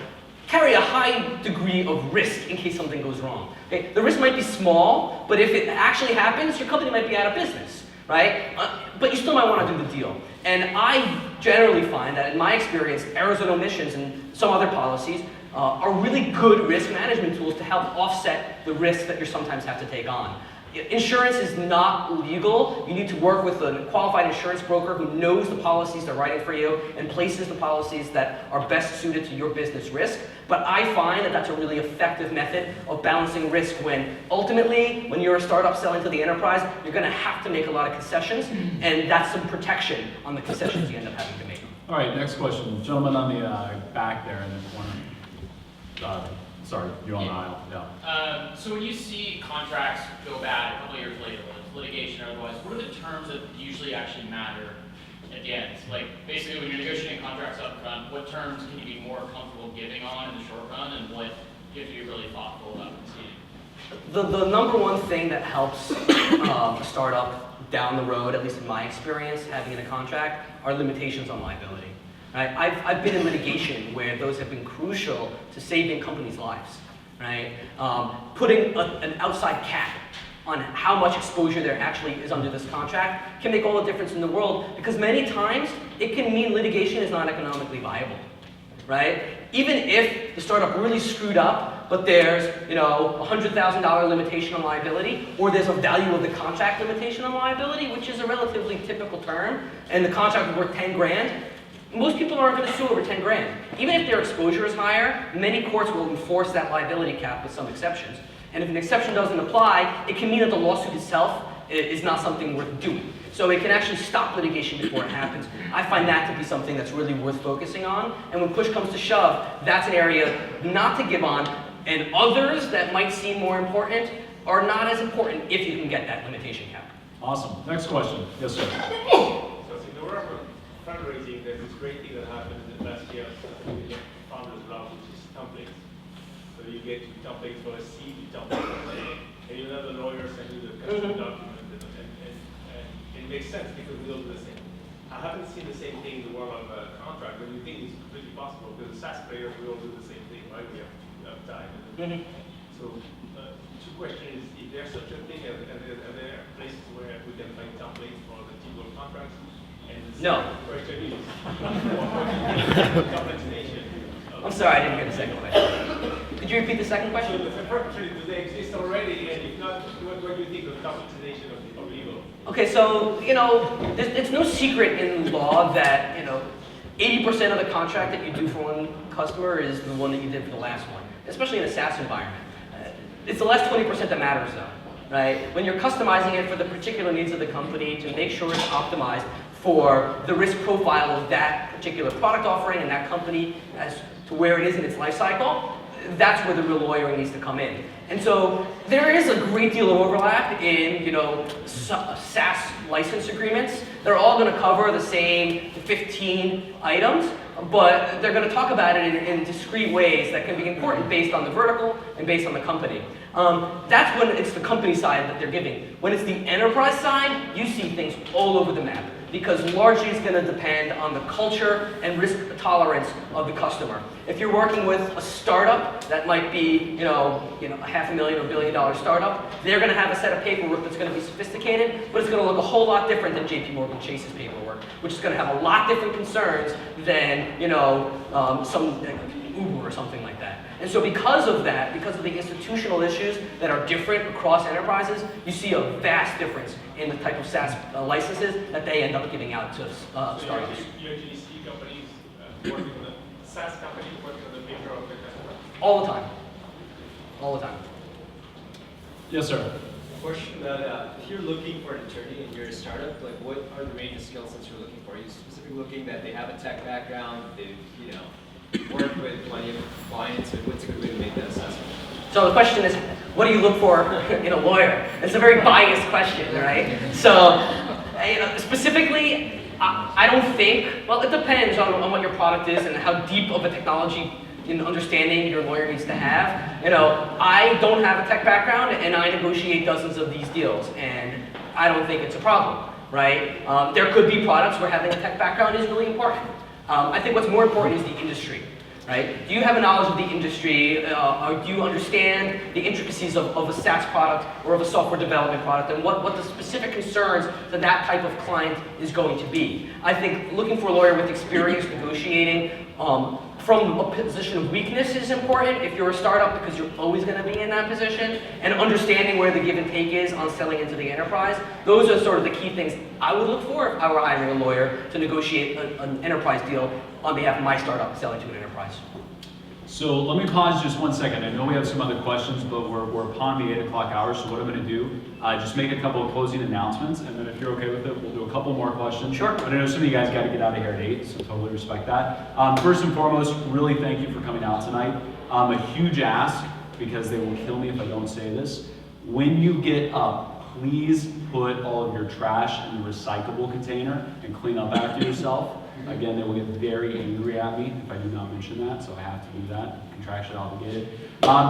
carry a high degree of risk in case something goes wrong. Okay? The risk might be small, but if it actually happens, your company might be out of business, right? But you still might want to do the deal. And I generally find that in my experience, errors and omissions and some other policies are really good risk management tools to help offset the risk that you sometimes have to take on. Insurance is not legal. You need to work with a qualified insurance broker who knows the policies they're writing for you and places the policies that are best suited to your business risk. But I find that that's a really effective method of balancing risk when ultimately, when you're a startup selling to the enterprise, you're going to have to make a lot of concessions, and that's some protection on the concessions you end up having to make. All right, next question. Gentleman on the back there in the corner. Sorry, you're on the aisle. Yeah. So when you see contracts go bad a couple of years later, whether it's litigation or otherwise, what are the terms that usually actually matter at the end? Like basically when you're negotiating contracts up front, what terms can you be more comfortable giving on in the short run and what you have to be really thoughtful about conceding? The number one thing that helps a startup down the road, at least in my experience, having in a contract, are limitations on liability. Right? I've been in litigation where those have been crucial to saving companies' lives. Right? Putting an outside cap on how much exposure there actually is under this contract can make all the difference in the world, because many times it can mean litigation is not economically viable. Right? Even if the startup really screwed up, but there's a $100,000 limitation on liability, or there's a value of the contract limitation on liability, which is a relatively typical term, and the contract is worth 10 grand, most people aren't going to sue over 10 grand. Even if their exposure is higher, many courts will enforce that liability cap with some exceptions. And if an exception doesn't apply, it can mean that the lawsuit itself is not something worth doing. So it can actually stop litigation before it happens. I find that to be something that's really worth focusing on. And when push comes to shove, that's an area not to give on. And others that might seem more important are not as important if you can get that limitation cap. Awesome. Next question. Yes, sir. So in the world of fundraising, there's this great thing that happened in the last year, Founders Lab, which is templates. So you get templates for a seed, templates for a, and you have the lawyer send you the custom document, and it makes sense because we all do the same. I haven't seen the same thing in the world of contract, but you think it's completely possible because the SaaS players, we all do the same thing, right? We have time. So two questions: is there such a thing? Are there places where we can find templates for the typical contracts? And the No. question is, compensation. I'm sorry, I didn't hear the second question. Could you repeat the second So question? the first question is, do they exist already? And if not, what do you think of compensation of legal? Okay, so, it's no secret in law that, 80% of the contract that you do for one customer is the one that you did for the last one, especially in a SaaS environment. It's the last 20% that matters, though, right? When you're customizing it for the particular needs of the company to make sure it's optimized for the risk profile of that particular product offering and that company as to where it is in its life cycle, that's where the real lawyering needs to come in. And so there is a great deal of overlap in, SaaS license agreements. They're all going to cover the same 15 items, but they're going to talk about it in discrete ways that can be important based on the vertical and based on the company. That's when it's the company side that they're giving. When it's the enterprise side, you see things all over the map, because largely it's going to depend on the culture and risk tolerance of the customer. If you're working with a startup that might be, a $500,000 or $1 billion startup, they're going to have a set of paperwork that's going to be sophisticated, but it's going to look a whole lot different than JP Morgan Chase's paperwork, which is going to have a lot different concerns than, some Uber or something like that. And so because of that, because of the institutional issues that are different across enterprises, you see a vast difference in the type of SaaS licenses that they end up giving out to startups. You actually see companies working on the SaaS companies working on the paper of the customer? All the time. All the time. Yes, sir. Question that if you're looking for an attorney and you're a startup, like what are the range of skill sets you're looking for? Are you specifically looking that they have a tech background, they've worked with plenty of clients, and what's a good way to make that assessment? So the question is, what do you look for in a lawyer? It's a very biased question, right? So, specifically, I don't think, well, it depends on what your product is and how deep of a technology understanding your lawyer needs to have. I don't have a tech background, and I negotiate dozens of these deals, and I don't think it's a problem, right? There could be products where having a tech background is really important. I think what's more important is the industry, right? Do you have a knowledge of the industry, or do you understand the intricacies of a SaaS product or of a software development product, and what the specific concerns that that type of client is going to be? I think looking for a lawyer with experience negotiating from a position of weakness is important if you're a startup, because you're always going to be in that position, and understanding where the give and take is on selling into the enterprise. Those are sort of the key things I would look for if I were hiring a lawyer to negotiate an enterprise deal on behalf of my startup selling to an enterprise. So let me pause just 1 second. I know we have some other questions, but we're upon the 8 o'clock hour, so what I'm going to do, just make a couple of closing announcements, and then if you're okay with it, we'll do a couple more questions. Sure. But I know some of you guys got to get out of here at 8, so totally respect that. First and foremost, really thank you for coming out tonight. A huge ask, because they will kill me if I don't say this. When you get up, please put all of your trash in the recyclable container and clean up after yourself. Again, they will get very angry at me if I do not mention that, so I have to do that, contractually obligated.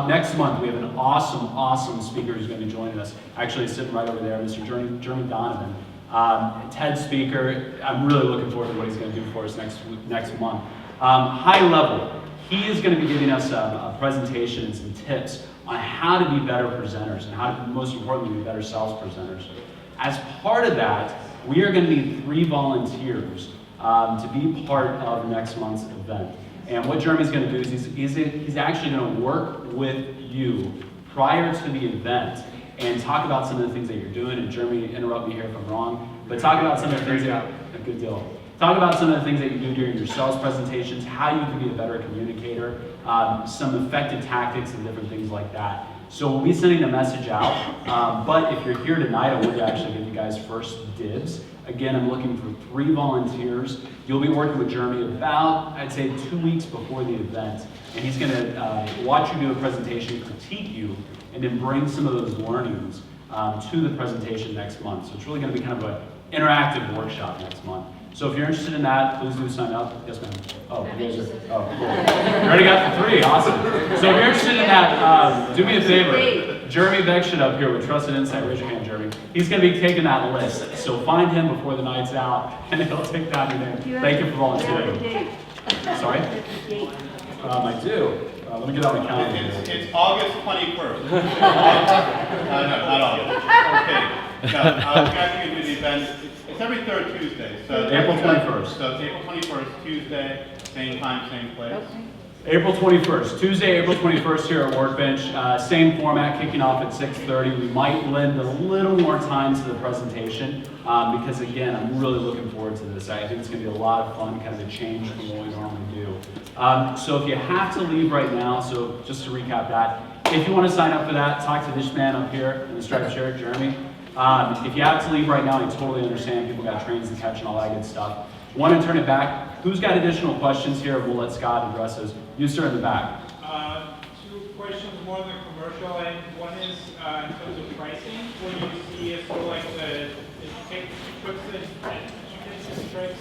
Next month, we have an awesome speaker who's going to be joining us. Actually, he's sitting right over there, Mr. Jeremy Donovan. TED speaker. I'm really looking forward to what he's going to do for us next month. High level, he is going to be giving us a presentation and some tips on how to be better presenters and how to, most importantly, be better sales presenters. As part of that, we are going to need 3 volunteers to be part of next month's event. And what Jeremy's going to do is he's actually going to work with you prior to the event and talk about some of the things that you're doing. And Jeremy, interrupt me here if I'm wrong, but talk about some of the things that, a good deal. Talk about some of the things that you do during your sales presentations, how you can be a better communicator, some effective tactics and different things like that. So we'll be sending a message out, but if you're here tonight, I would actually give you guys first dibs. Again, I'm looking for 3 volunteers. You'll be working with Jeremy about, I'd say, 2 weeks before the event. And he's gonna watch you do a presentation, critique you, and then bring some of those learnings to the presentation next month. So it's really gonna be kind of an interactive workshop next month. So if you're interested in that, please do sign up. Yes, ma'am. Oh, you guys are, oh, cool. You already got the 3, awesome. So if you're interested in that, do me a favor. Jeremy Beckshit up here with Trusted Insight. Raise your hand, Jeremy. He's going to be taking that list. So find him before the night's out, and he'll take down your name. Thank you for volunteering. Sorry? I do. Let me get out my calendar. It's August 21st. No, not August. Okay. No, we're actually going to do the event. It's every 3rd Tuesday. So April 21st. So it's April 21st, Tuesday, same time, same place. Okay. April 21st, Tuesday, April 21st here at Workbench. Same format, kicking off at 6:30. We might lend a little more time to the presentation because, again, I'm really looking forward to this. I think it's going to be a lot of fun, kind of a change from what we normally do. So if you have to leave right now, so just to recap that, if you want to sign up for that, talk to this man up here in the striped shirt, Jeremy. If you have to leave right now, I totally understand. People got trains to catch and all that good stuff. Want to turn it back? Who's got additional questions here? We'll let Scott address those. You, sir, in the back. 2 questions, one on the commercial end. One is in terms of pricing. What do you see as sort of like the tips and tricks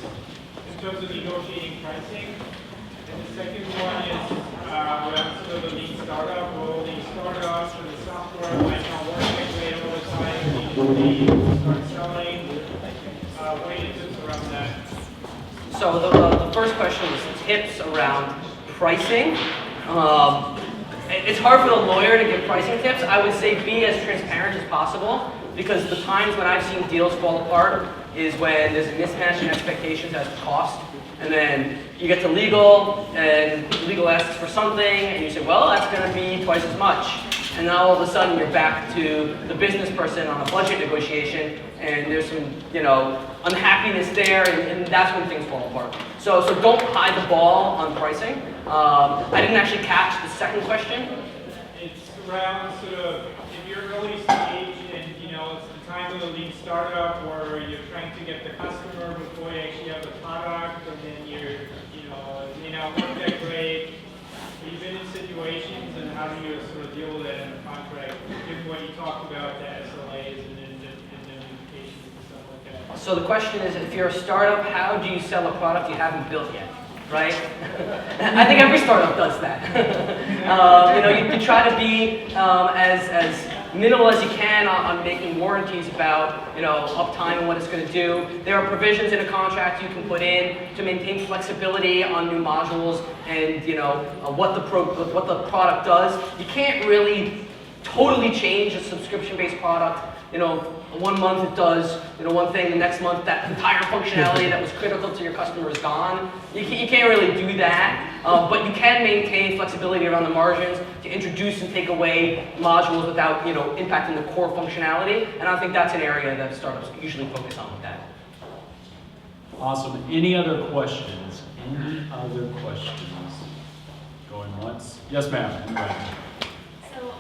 in terms of negotiating pricing? And the second one is around sort of the lean startup, or the startups and the software might not work quickly all the time. You start selling. What are your tips around that? So the first question was tips around pricing. It's hard for the lawyer to give pricing tips. I would say be as transparent as possible, because the times when I've seen deals fall apart is when there's a mismatch in expectations as to cost, and then you get to legal, and legal asks for something, and you say, well, that's going to be twice as much. And now all of a sudden you're back to the business person on a budget negotiation, and there's some, unhappiness there, and that's when things fall apart. So don't hide the ball on pricing. I didn't actually catch the second question. It's around sort of, if you're early stage and, it's the time of the lean startup, or you're trying to get the customer before you actually have the product, and then you're, it may not work that great. You've been in situations, and how do you sort of deal with that in the contract, given what you talked about, the SLAs and indemnifications and stuff like that? So the question is, if you're a startup, how do you sell a product you haven't built yet, right? I think every startup does that. You try to be as minimal as you can on making warranties about, uptime and what it's going to do. There are provisions in a contract you can put in to maintain flexibility on new modules and, what the product does. You can't really totally change a subscription-based product. 1 month it does, one thing, the next month that entire functionality that was critical to your customer is gone. You can't really do that, but you can maintain flexibility around the margins to introduce and take away modules without, impacting the core functionality, and I think that's an area that startups usually focus on with that. Awesome. Any other questions? Any other questions? Going once? Yes, ma'am. So,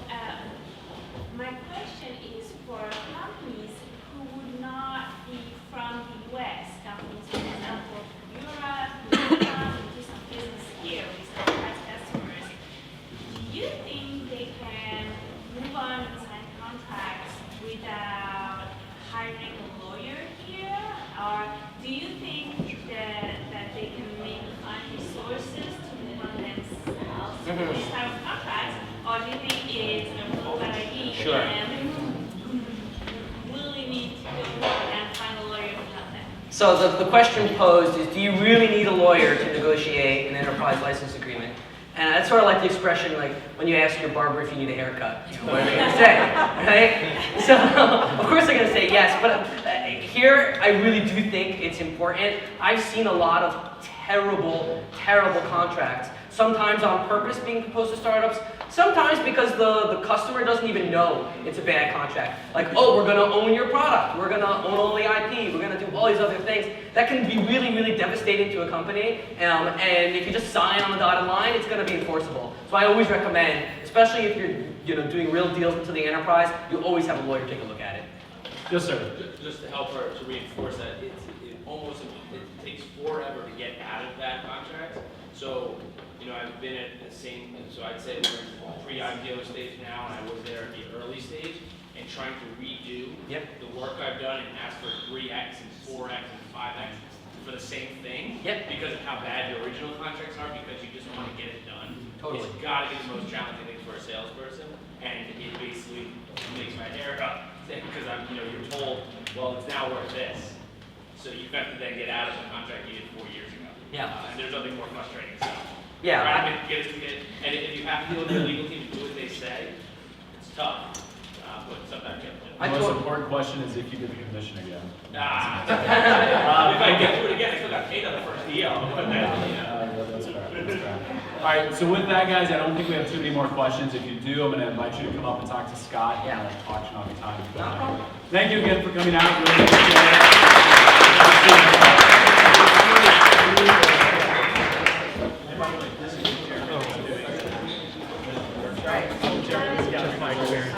my question is for companies who would not be from the US, companies, for example, Europe, do some business here with enterprise customers. Do you think they can move on and sign contracts without hiring a lawyer here? Or do you think that they can maybe find resources to run themselves Mhm. with these type of contracts, or do you think it's a really bad idea? Sure. And really need to go and find a lawyer to help them? So the question posed is, do you really need a lawyer to negotiate an enterprise license agreement? And that's sort of like the expression, like when you ask your barber if you need a haircut, you know, what are they going to say, right? So of course they're going to say yes, but here I really do think it's important. I've seen a lot of terrible, terrible contracts, sometimes on purpose being proposed to startups, sometimes because the customer doesn't even know it's a bad contract. Like, oh, we're going to own your product, we're going to own all the IP, we're going to do all these other things. That can be really, really devastating to a company. And if you just sign on the dotted line, it's going to be enforceable. So I always recommend, especially if you're doing real deals into the enterprise, you always have a lawyer take a look at it. Yes, sir. Just to help her, to reinforce that, it takes forever to get out of that contract. So, I've been at the same, so I'd say we're in the pre-IPO stage now, and I was there at the early stage, and trying to redo the work I've done and ask for 3x and 4x and 5x for the same thing, because of how bad the original contracts are, because you just want to get it done. Totally. It's got to be the most challenging thing for a salesperson, and it basically makes my hair up, because you're told, well, it's now worth this. So you've got to then get out of the contract you did 4 years ago. Yeah. And there's nothing more frustrating. So Yeah. trying to get it to get, and if you have to deal with your legal team to do what they say, it's tough. But sometimes you have to. The most important question is if you did the commission again. If I get to it again, I still got paid on the first deal. That's fair. That's fair. All right, so with that, guys, I don't think we have too many more questions. If you do, I'm going to invite you to come up and talk to Scott. Yeah. And auction on your time. No problem. Thank you again for coming out. Really appreciate it.